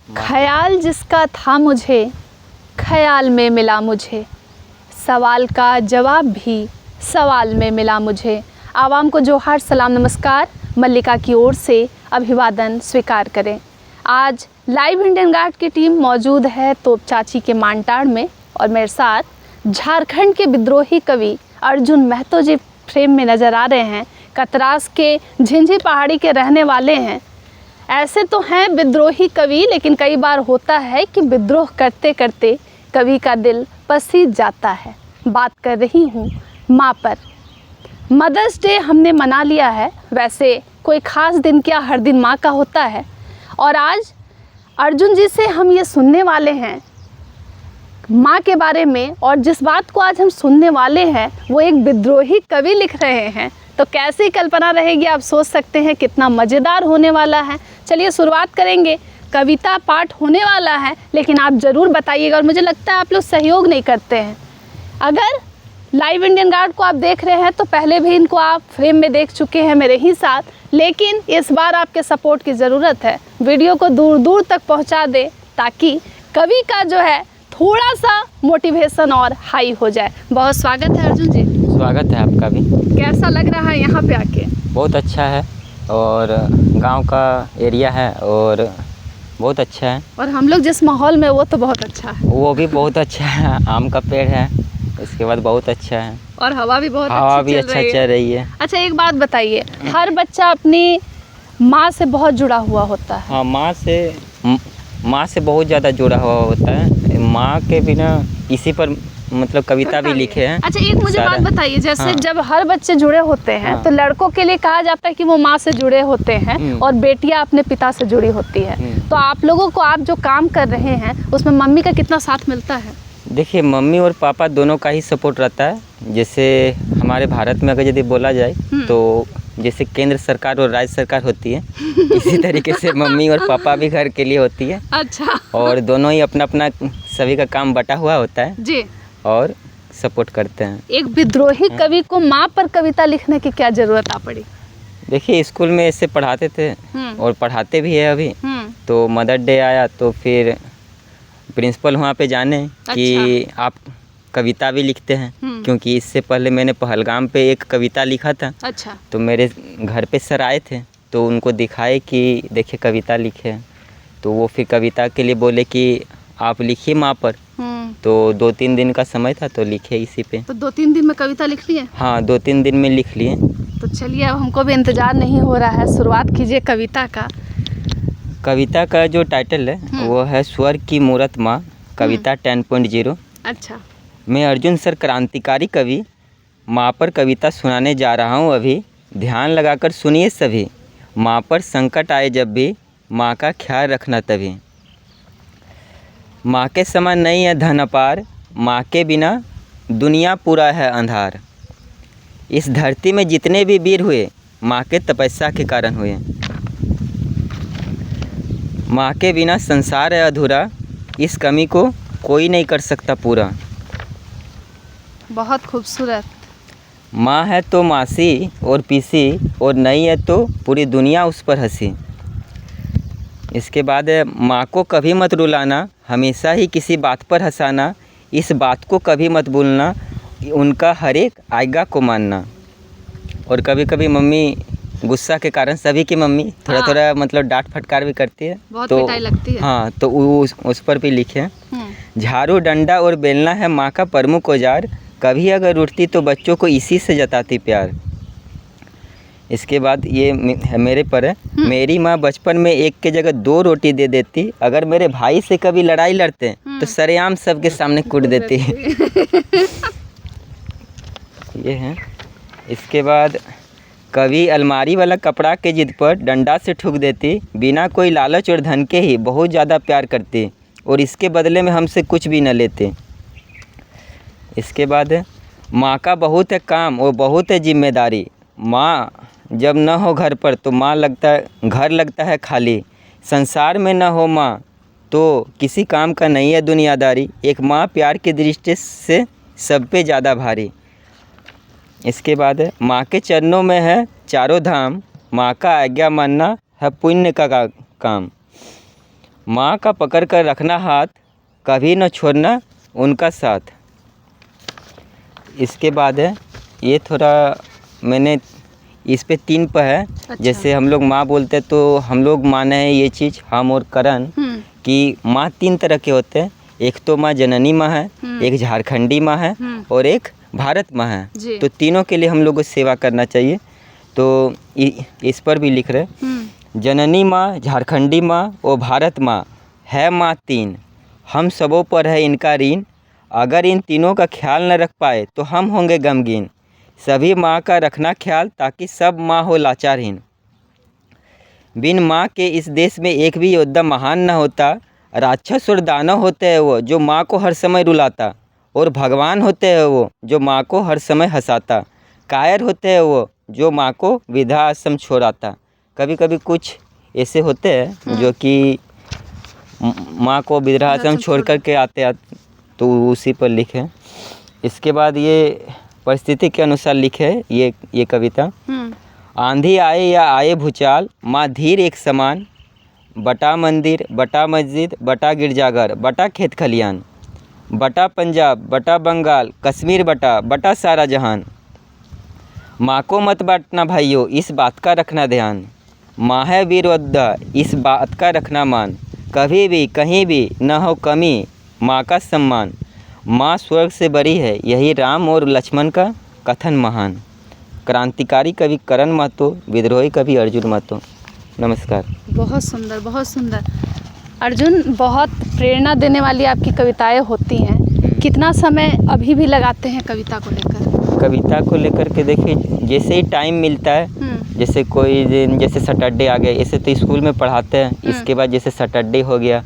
ख्याल जिसका था मुझे, ख्याल में मिला मुझे, सवाल का जवाब भी सवाल में मिला मुझे। आवाम को जोहार, सलाम, नमस्कार, मल्लिका की ओर से अभिवादन स्वीकार करें। आज लाइव इंडियन गार्ड की टीम मौजूद है तोप चाची के मानटाड़ में और मेरे साथ झारखंड के विद्रोही कवि अर्जुन महतो जी फ्रेम में नज़र आ रहे हैं। कतरास के झिंझी पहाड़ी के रहने वाले हैं। ऐसे तो हैं विद्रोही कवि, लेकिन कई बार होता है कि विद्रोह करते करते कवि का दिल पसीज जाता है। बात कर रही हूँ माँ पर। मदर्स डे हमने मना लिया है, वैसे कोई ख़ास दिन क्या, हर दिन माँ का होता है। और आज अर्जुन जी से हम ये सुनने वाले हैं माँ के बारे में, और जिस बात को आज हम सुनने वाले हैं वो एक विद्रोही कवि लिख रहे हैं। तो कैसी कल्पना रहेगी आप सोच सकते हैं, कितना मज़ेदार होने वाला है। चलिए शुरुआत करेंगे। कविता पाठ होने वाला है, लेकिन आप ज़रूर बताइएगा। और मुझे लगता है आप लोग सहयोग नहीं करते हैं। अगर लाइव इंडियन गार्ड को आप देख रहे हैं तो पहले भी इनको आप फ्रेम में देख चुके हैं मेरे ही साथ, लेकिन इस बार आपके सपोर्ट की ज़रूरत है। वीडियो को दूर दूर तक पहुंचा दे ताकि कवि का जो है थोड़ा सा मोटिवेशन और हाई हो जाए। बहुत स्वागत है अर्जुन जी। स्वागत है आपका भी। कैसा लग रहा है यहाँ पे आके? बहुत अच्छा है, और गांव का एरिया है और बहुत अच्छा है। और हम लोग जिस माहौल में, वो तो बहुत अच्छा है। वो भी बहुत अच्छा है, आम का पेड़ है, उसके बाद बहुत अच्छा है। और हवा भी बहुत हवा अच्छी भी अच्छा चल रही है। अच्छा एक बात बताइए, हर बच्चा अपनी माँ से बहुत जुड़ा हुआ होता है। हाँ, माँ से बहुत ज़्यादा जुड़ा हुआ होता है। माँ के बिना इसी पर मतलब कविता भी लिखे हैं। अच्छा एक मुझे बात बताइए, जैसे हाँ। जब हर बच्चे जुड़े होते हैं हाँ। तो लड़कों के लिए कहा जाता है कि वो माँ से जुड़े होते हैं और बेटियां अपने पिता से जुड़ी होती है। तो आप लोगों को, आप जो काम कर रहे हैं उसमें मम्मी का कितना साथ मिलता है? देखिए, मम्मी और पापा दोनों का ही सपोर्ट रहता है। जैसे हमारे भारत में अगर यदि बोला जाए तो जैसे केंद्र सरकार और राज्य सरकार होती है, इसी तरीके से मम्मी और पापा भी घर के लिए होती है। अच्छा। और दोनों ही अपना अपना सभी का काम बटा हुआ होता है जी। और सपोर्ट करते हैं। एक विद्रोही कवि को माँ पर कविता लिखने की क्या जरूरत आ पड़ी? देखिए, स्कूल में ऐसे पढ़ाते थे और पढ़ाते भी है अभी। तो मदर डे आया तो फिर प्रिंसिपल वहाँ पे जाने कि आप कविता भी लिखते हैं, क्योंकि इससे पहले मैंने पहलगाम पे एक कविता लिखा था। अच्छा। तो मेरे घर पे सर आए थे तो उनको दिखाए कि देखिए कविता लिखे हैं। तो वो फिर कविता के लिए बोले कि आप लिखिए माँ पर। तो 2-3 दिन का समय था तो लिखे इसी पे। तो 2-3 दिन में कविता लिख ली है? हाँ, 2-3 दिन में लिख लिए। तो चलिए, अब हमको भी इंतज़ार नहीं हो रहा है, शुरुआत कीजिए कविता का। कविता का जो टाइटल है वो है स्वर्ग की मूरत माँ, कविता 10.0। अच्छा। मैं अर्जुन सर, क्रांतिकारी कवि, माँ पर कविता सुनाने जा रहा हूँ अभी। ध्यान लगाकर सुनिए सभी। माँ पर संकट आए जब भी, माँ का ख्याल रखना तभी। माँ के समान नहीं है धन अपार, माँ के बिना दुनिया पूरा है अंधार। इस धरती में जितने भी वीर हुए, माँ के तपस्या के कारण हुए। माँ के बिना संसार है अधूरा, इस कमी को कोई नहीं कर सकता पूरा। बहुत खूबसूरत। माँ है तो मासी और पीसी, और नहीं है तो पूरी दुनिया उस पर हंसी। इसके बाद है, माँ को कभी मत रुलाना, हमेशा ही किसी बात पर हंसाना। इस बात को कभी मत भूलना, उनका हर एक आज्ञा को मानना। और कभी कभी मम्मी गुस्सा के कारण, सभी की मम्मी थोड़ा थोड़ा मतलब डांट फटकार भी करती है, बहुत तो पिटाई लगती है। हाँ, तो उस पर भी लिखे हैं। झाड़ू, डंडा और बेलना है माँ का प्रमुख औजार, कभी अगर उठती तो बच्चों को इसी से जताती प्यार। इसके बाद ये मेरे पर है। मेरी माँ बचपन में एक के जगह 2 रोटी दे देती, अगर मेरे भाई से कभी लड़ाई लड़ते तो सरेआम सबके सामने कूट देती। ये है। इसके बाद कभी अलमारी वाला कपड़ा के जिद पर डंडा से ठुक देती, बिना कोई लालच और धन के ही बहुत ज़्यादा प्यार करती, और इसके बदले में हमसे कुछ भी न लेते। इसके बाद माँ का बहुत है काम और बहुत है जिम्मेदारी, माँ जब न हो घर पर तो घर लगता है खाली। संसार में न हो माँ तो किसी काम का नहीं है दुनियादारी, एक माँ प्यार की दृष्टि से सब पे ज़्यादा भारी। इसके बाद है, माँ के चरणों में है चारों धाम, माँ का आज्ञा मानना है पुण्य का काम। माँ का पकड़ कर रखना हाथ, कभी न छोड़ना उनका साथ। इसके बाद है ये थोड़ा मैंने इस पे 3 प है। अच्छा। जैसे हम लोग माँ बोलते हैं तो हम लोग माने हैं ये चीज़, हम और करण, कि माँ 3 तरह के होते हैं। एक तो माँ जननी माँ है, एक झारखंडी माँ है और एक भारत माँ है। तो तीनों के लिए हम लोग को सेवा करना चाहिए। तो इस पर भी लिख रहे, जननी माँ, झारखंडी माँ और भारत माँ है माँ 3, हम सबों पर है इनका ऋण, अगर इन तीनों का ख्याल न रख पाए तो हम होंगे गमगीन, सभी माँ का रखना ख्याल ताकि सब माँ हो लाचारहीन। बिन माँ के इस देश में एक भी योद्धा महान न होता, राक्षस और दानव होते हैं वो जो माँ को हर समय रुलाता, और भगवान होते हैं वो जो माँ को हर समय हंसाता, कायर होते हैं वो जो माँ को वृद्धा आश्रम छोड़ाता। कभी कभी कुछ ऐसे होते हैं जो कि माँ को वृद्धा आश्रम छोड़ कर के आते, तो उसी पर लिखे। इसके बाद ये परिस्थिति के अनुसार लिखे ये कविता। आंधी आए या आए भूचाल, माँ धीर एक समान, बटा मंदिर, बटा मस्जिद, बटा गिरजाघर, बटा खेत खलियान, बटा पंजाब, बटा बंगाल, कश्मीर, बटा बटा सारा जहान। माँ को मत बांटना भाइयों, इस बात का रखना ध्यान, माँ है वीर योद्धा, इस बात का रखना मान, कभी भी कहीं भी न हो कमी माँ का सम्मान, माँ स्वर्ग से बड़ी है, यही राम और लक्ष्मण का कथन महान। क्रांतिकारी कवि करण महतो, विद्रोही कवि अर्जुन महतो। नमस्कार। बहुत सुंदर, बहुत सुंदर। अर्जुन, बहुत प्रेरणा देने वाली आपकी कविताएं होती हैं। कितना समय अभी भी लगाते हैं कविता को लेकर? कविता को लेकर के देखिए, जैसे ही टाइम मिलता है, जैसे कोई दिन, जैसे सैटरडे आ गया, ऐसे तो स्कूल में पढ़ाते हैं, इसके बाद जैसे सैटरडे हो गया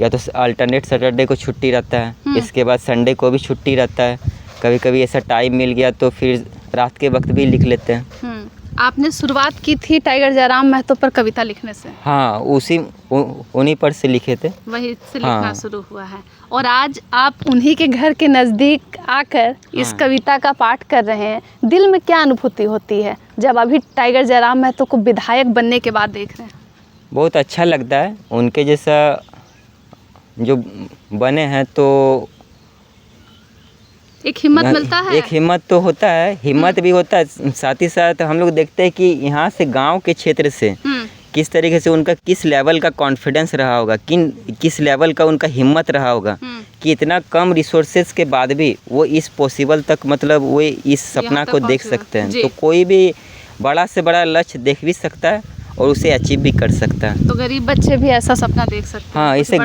या तो अल्टरनेट सैटरडे को छुट्टी रहता है, इसके बाद संडे को भी छुट्टी रहता है। कभी कभी ऐसा टाइम मिल गया तो फिर रात के वक्त भी लिख लेते हैं। आपने शुरुआत की थी टाइगर जयराम महतो पर कविता लिखने से? हाँ, उन्हीं पर से लिखे थे, वहीं से लिखना शुरू हुआ है। और आज आप उन्हीं के घर के नज़दीक आकर इस कविता का पाठ कर रहे हैं। दिल में क्या अनुभूति होती है जब अभी टाइगर जयराम महतो को विधायक बनने के बाद देख रहे हैं? बहुत अच्छा लगता है, उनके जैसा जो बने हैं तो एक हिम्मत मिलता है। एक हिम्मत तो होता है, हिम्मत भी होता है, साथ ही साथ हम लोग देखते हैं कि यहाँ से गांव के क्षेत्र से किस तरीके से उनका किस लेवल का कॉन्फिडेंस रहा होगा, किस लेवल का उनका हिम्मत रहा होगा कि इतना कम रिसोर्सेज के बाद भी वो इस पॉसिबल तक, मतलब वो इस सपना को देख सकते हैं। तो कोई भी बड़ा से बड़ा लक्ष्य देख भी सकता है और उसे अचीव भी कर सकता है। तो गरीब बच्चे भी ऐसा सपना देख सकते हैं। हाँ, इसे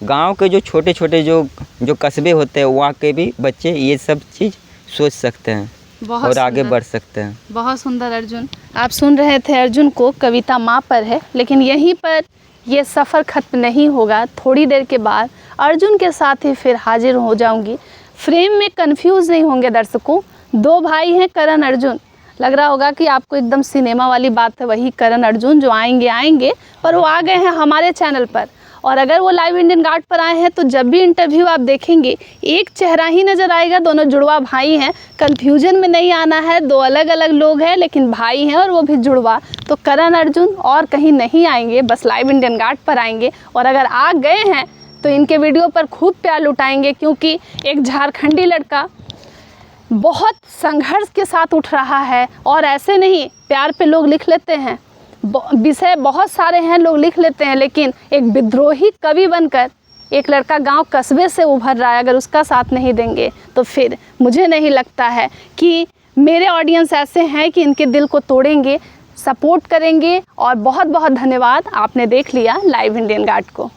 गांव के जो छोटे छोटे जो कस्बे होते हैं वहाँ के भी बच्चे ये सब चीज़ सोच सकते हैं और आगे बढ़ सकते हैं। बहुत सुंदर। अर्जुन, आप सुन रहे थे अर्जुन को, कविता माँ पर है, लेकिन यहीं पर ये सफ़र ख़त्म नहीं होगा। थोड़ी देर के बाद अर्जुन के साथ ही फिर हाजिर हो जाऊंगी। फ्रेम में कंफ्यूज नहीं होंगे दर्शकों, 2 भाई हैं करण अर्जुन। लग रहा होगा कि आपको एकदम सिनेमा वाली बात है, वही करण अर्जुन जो आएंगे, पर वो आ गए हैं हमारे चैनल पर। और अगर वो लाइव इंडियन गार्ड पर आए हैं तो जब भी इंटरव्यू आप देखेंगे एक चेहरा ही नज़र आएगा। दोनों जुड़वा भाई हैं, कन्फ्यूजन में नहीं आना है, 2 अलग अलग लोग हैं लेकिन भाई हैं और वो भी जुड़वा। तो करण अर्जुन और कहीं नहीं आएंगे, बस लाइव इंडियन गार्ड पर आएंगे। और अगर आ गए हैं तो इनके वीडियो पर खूब प्यार लुटाएंगे, क्योंकि एक झारखंडी लड़का बहुत संघर्ष के साथ उठ रहा है। और ऐसे नहीं, प्यार पे लोग लिख लेते हैं, विषय बहुत सारे हैं लोग लिख लेते हैं, लेकिन एक विद्रोही कवि बनकर एक लड़का गांव कस्बे से उभर रहा है। अगर उसका साथ नहीं देंगे तो फिर मुझे नहीं लगता है कि मेरे ऑडियंस ऐसे हैं कि इनके दिल को तोड़ेंगे, सपोर्ट करेंगे। और बहुत बहुत धन्यवाद, आपने देख लिया लाइव इंडियन गार्ड को।